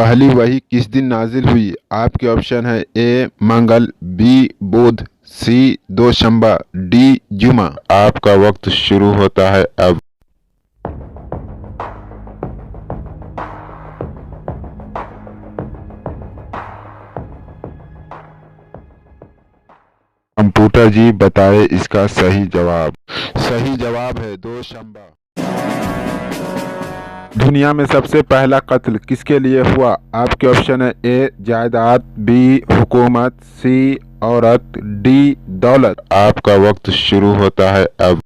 पहली वही किस दिन नाजिल हुई? आपके ऑप्शन है ए मंगल, बी बुध, सी दोशंबा, डी जुमा। आपका वक्त शुरू होता है अब। कंप्यूटर जी बताए इसका सही जवाब। सही जवाब है दोशंबा। दुनिया में सबसे पहला कत्ल किसके लिए हुआ? आपके ऑप्शन है ए जायदाद, बी हुकूमत, सी औरत, डी दौलत। आपका वक्त शुरू होता है अब।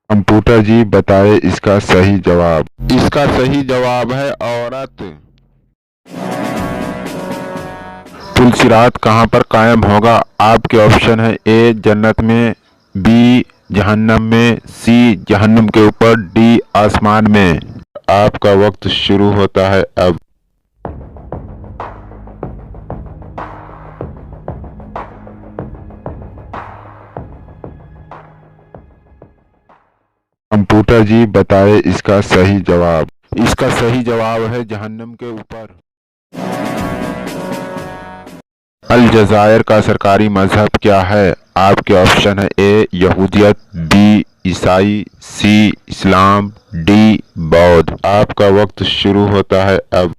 कंप्यूटर जी बताए इसका सही जवाब। इसका सही जवाब है औरत। पुलसिरात कहाँ पर कायम होगा? आपके ऑप्शन है ए जन्नत में, बी जहन्नम में, सी जहन्नम के ऊपर, डी आसमान में। आपका वक्त शुरू होता है अब। कंप्यूटर जी बताए इसका सही जवाब। इसका सही जवाब है जहन्नम के ऊपर। अलजायर का सरकारी मजहब क्या है? आपके ऑप्शन है ए यहूदियत, बी ईसाई, सी इस्लाम, डी बौद्ध। आपका वक्त शुरू होता है अब।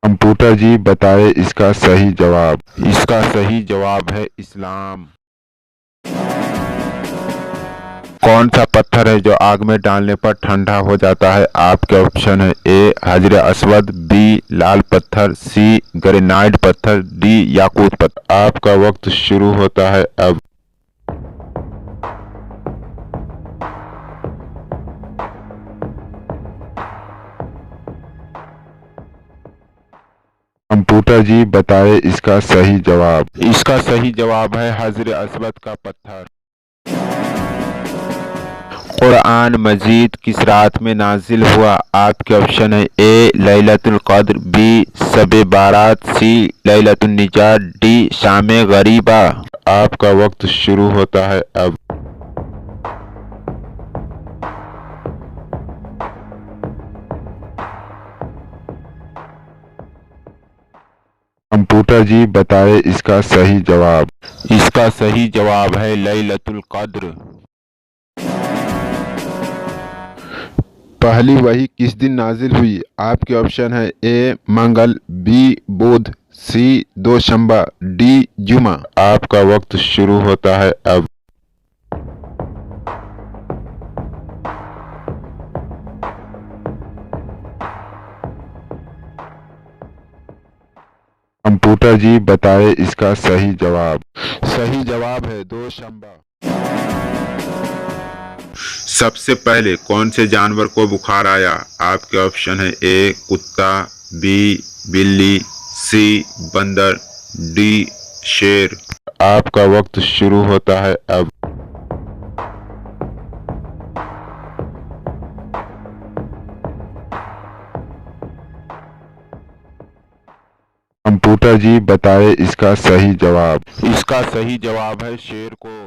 कंप्यूटर जी बताए इसका सही जवाब। इसका सही जवाब है इस्लाम। कौन सा पत्थर है जो आग में डालने पर ठंडा हो जाता है? आपके ऑप्शन है ए हजर अस्वद, बी लाल पत्थर, सी ग्रेनाइट पत्थर, डी याकूत पत्थर। आपका वक्त शुरू होता है अब। कंप्यूटर जी बताए इसका सही जवाब। इसका सही जवाब है हजर अस्वद का पत्थर। कुरान मजीद किस रात में नाजिल हुआ? आपके ऑप्शन है ए लैलतुल कद्र, बी शब बारात, सी लैलतुन निजात, डी शामे गरीबा। आपका वक्त शुरू होता है अब। कंप्यूटर जी बताए इसका सही जवाब। इसका सही जवाब है लैलतुल कद्र। पहली वही किस दिन नाजिल हुई? आपके ऑप्शन है ए मंगल, बी बुध, सी दोशंबा, डी जुमा। आपका वक्त शुरू होता है अब। कंप्यूटर जी बताए इसका सही जवाब। सही जवाब है दोशंबा। सबसे पहले कौन से जानवर को बुखार आया? आपके ऑप्शन है ए कुत्ता, बी बिल्ली, सी बंदर, डी शेर। आपका वक्त शुरू होता है अब। कंप्यूटर जी बताए इसका सही जवाब। इसका सही जवाब है शेर को।